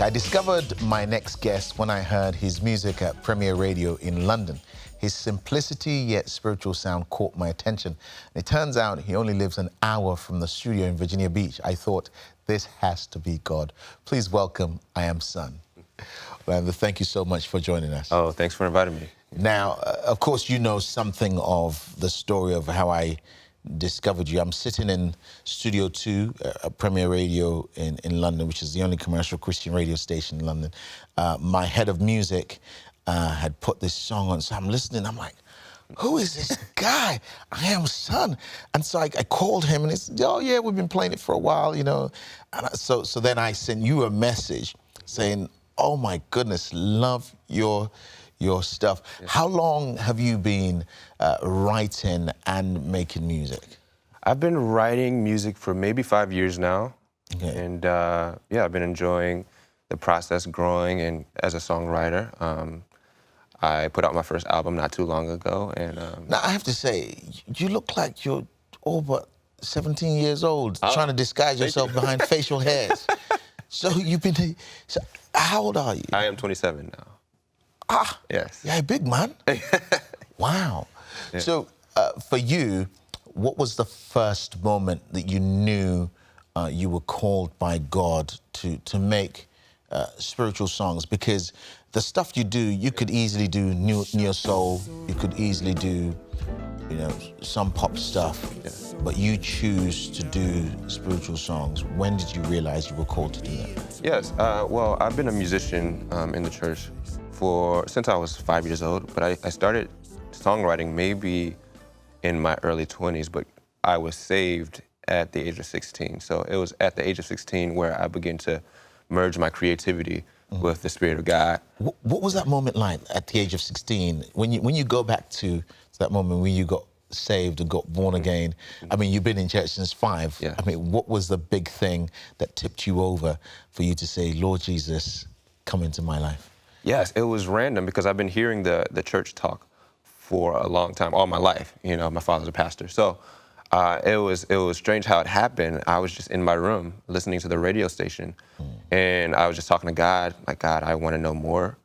I discovered my next guest when I heard his music at Premier Radio in London. His simplicity yet spiritual sound caught my attention. It turns out he only lives an hour from the studio in Virginia Beach. I thought, this has to be God. Please welcome IAmSon. Well, thank you so much for joining us. Oh, thanks for inviting me. Now, of course, you know something of the story of how I discovered you. I'm sitting in Studio 2 at Premier Radio in London, which is the only commercial Christian radio station in London. My head of music had put this song on, so I'm listening. I'm like, who is this guy? IAmSon. And so I called him, and he said, oh, yeah, we've been playing it for a while, you know. And so then I sent you a message saying, oh, my goodness, love your stuff. Yeah. How long have you been writing and making music? I've been writing music for maybe 5 years now. Okay. And yeah, I've been enjoying the process, growing and as a songwriter. I put out my first album not too long ago. And now, I have to say, you look like you're all but 17 years old, trying to disguise yourself behind facial hairs. So how old are you? I am 27 now. Ah, yes. Yeah, big man. Wow. Yeah. So for you, what was the first moment that you knew you were called by God to make spiritual songs? Because the stuff you do, you could easily do neo soul, you could easily do, you know, some pop stuff, but you choose to do spiritual songs. When did you realize you were called to do that? Yes. Well, I've been a musician in the church since I was 5 years old, but I started songwriting maybe in my early 20s, but I was saved at the age of 16. So it was at the age of 16 where I began to merge my creativity with the Spirit of God. What was that moment like at the age of 16? When you go back to that moment when you got saved and got born again, I mean, you've been in church since 5. Yeah. I mean, what was the big thing that tipped you over for you to say, Lord Jesus, come into my life? Yes, it was random because I've been hearing the church talk for a long time, all my life. You know, my father's a pastor. So it was strange how it happened. I was just in my room listening to the radio station, and I was just talking to God, like, God, I want to know more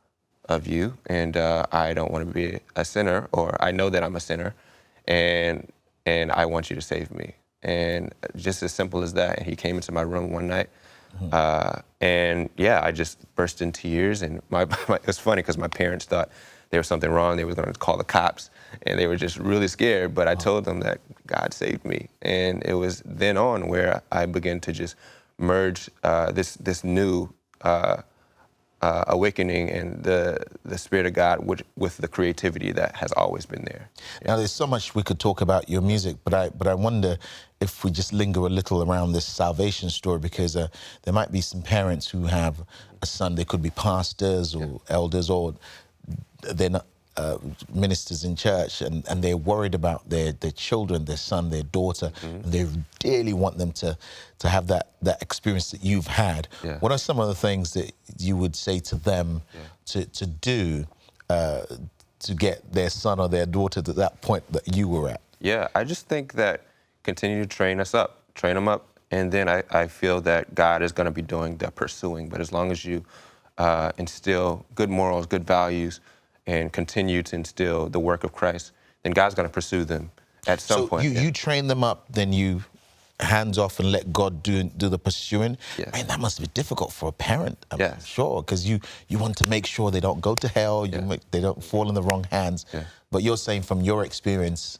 of you, and I don't want to be a sinner, or I know that I'm a sinner, and I want you to save me. And just as simple as that. And he came into my room one night, and yeah, I just burst in tears. And it was funny because my parents thought there was something wrong. They were going to call the cops, and they were just really scared. But I told them that God saved me, and it was then on where I began to just merge this new awakening and the Spirit of God with the creativity that has always been there. Now, there's so much we could talk about your music, but I wonder if we just linger a little around this salvation story, because there might be some parents who have a son. They could be pastors or elders, or they're not ministers in church, and they're worried about their children, their son, their daughter, and they dearly want them to have that experience that you've had. Yeah. What are some of the things that you would say to them to do to get their son or their daughter to that point that you were at? Yeah, I just think that continue to train them up, and then I feel that God is going to be doing the pursuing. But as long as you instill good morals, good values, and continue to instill the work of Christ, then God's going to pursue them at some point. So you train them up, then you hands off and let God do the pursuing. Yes. I mean, that must be difficult for a parent, I'm Yes. sure, because you want to make sure they don't go to hell, they don't fall in the wrong hands. Yeah. But you're saying from your experience,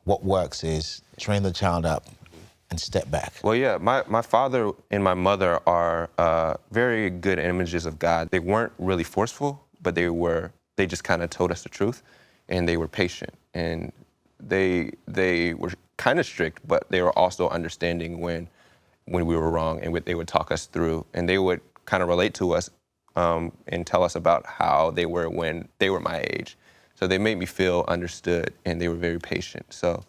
what works is train the child up and step back. Well, yeah, my father and my mother are very good images of God. They weren't really forceful, but they just kind of told us the truth, and they were patient, and they were kind of strict, but they were also understanding when we were wrong, and they would talk us through, and they would kind of relate to us and tell us about how they were when they were my age. So they made me feel understood, and they were very patient. So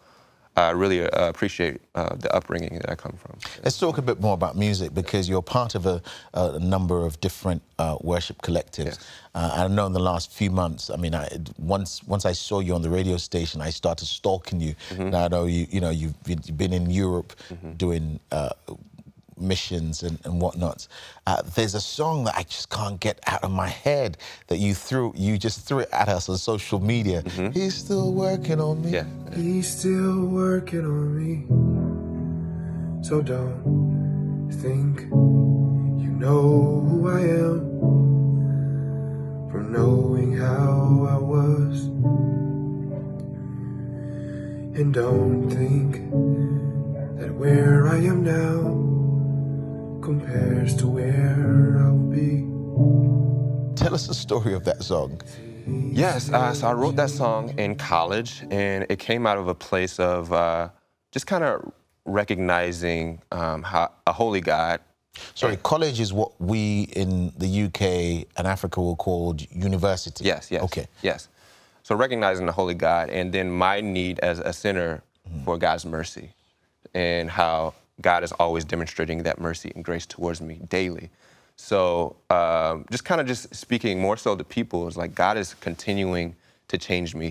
I really appreciate the upbringing that I come from. Let's talk a bit more about music, because you're part of a number of different worship collectives. Yes. I know in the last few months, I mean, once I saw you on the radio station, I started stalking you. Now I know you've been in Europe doing missions and whatnot. There's a song that I just can't get out of my head that you just threw it at us on social media. He's still working on me. Yeah. He's still working on me. So don't think you know who I am from knowing how I was. And don't think that where I am now compares to where I'll be. Tell us the story of that song. Yes, so I wrote that song in college, and it came out of a place of just kind of recognizing how a holy God. Sorry, college is what we in the UK and Africa will call university. Yes, yes. Okay. Yes. So recognizing the holy God, and then my need as a sinner for God's mercy, and how God is always demonstrating that mercy and grace towards me daily. So just kind of just speaking more so to people, is like God is continuing to change me.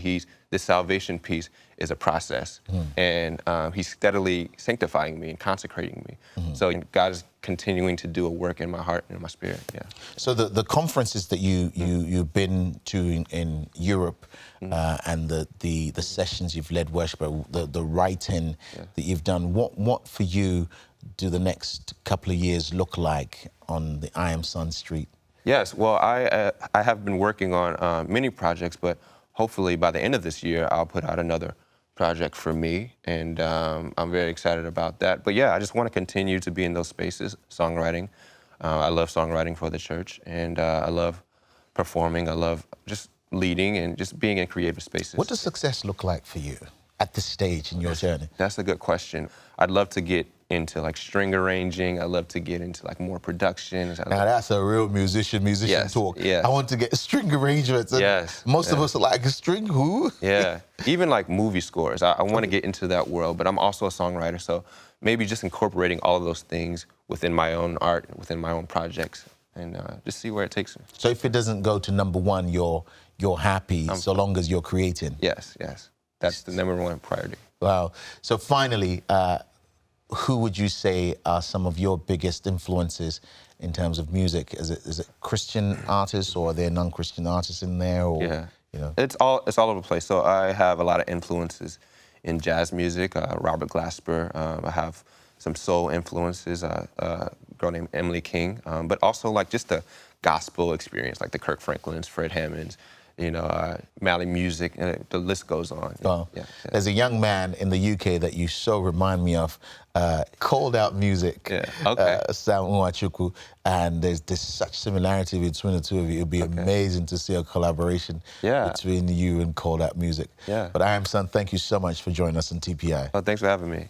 This salvation piece is a process, and He's steadily sanctifying me and consecrating me. So God is continuing to do a work in my heart and in my spirit. Yeah. So the conferences that you've been to in Europe and the sessions you've led worship, the writing that you've done, what for you do the next couple of years look like on the IAmSon street? Yes, well, I have been working on many projects, but hopefully by the end of this year, I'll put out another project for me, and I'm very excited about that. But yeah, I just want to continue to be in those spaces, songwriting. I love songwriting for the church, and I love performing. I love just leading and just being in creative spaces. What does success look like for you at this stage in your journey? That's a good question. I'd love to get into like string arranging. I'd love to get into like more production. Now that's a real musician Yes, talk. yes. I want to get string arrangements. And Yes, most of yes. us are like, string who? Yeah, even like movie scores. I want to get into that world, but I'm also a songwriter, so maybe just incorporating all of those things within my own art, within my own projects, and just see where it takes me. So if it doesn't go to number one, you're happy so long as you're creating. Yes, yes. That's the number one priority. Wow. So finally, who would you say are some of your biggest influences in terms of music? Is it Christian artists, or are there non-Christian artists in there? Or, Yeah, you know? it's all over the place. So I have a lot of influences in jazz music. Robert Glasper. I have some soul influences. A girl named Emily King. But also like just the gospel experience, like the Kirk Franklins, Fred Hammonds, Mali music, and the list goes on. Well, Yeah. there's a young man in the UK that you so remind me of, called out music, Yeah, okay. Sam Nwachukwu, and there's such similarity between the two of you. It'd be amazing to see a collaboration between you and Called Out Music. Yeah. But IAmSon, thank you so much for joining us on TPI. Oh, thanks for having me.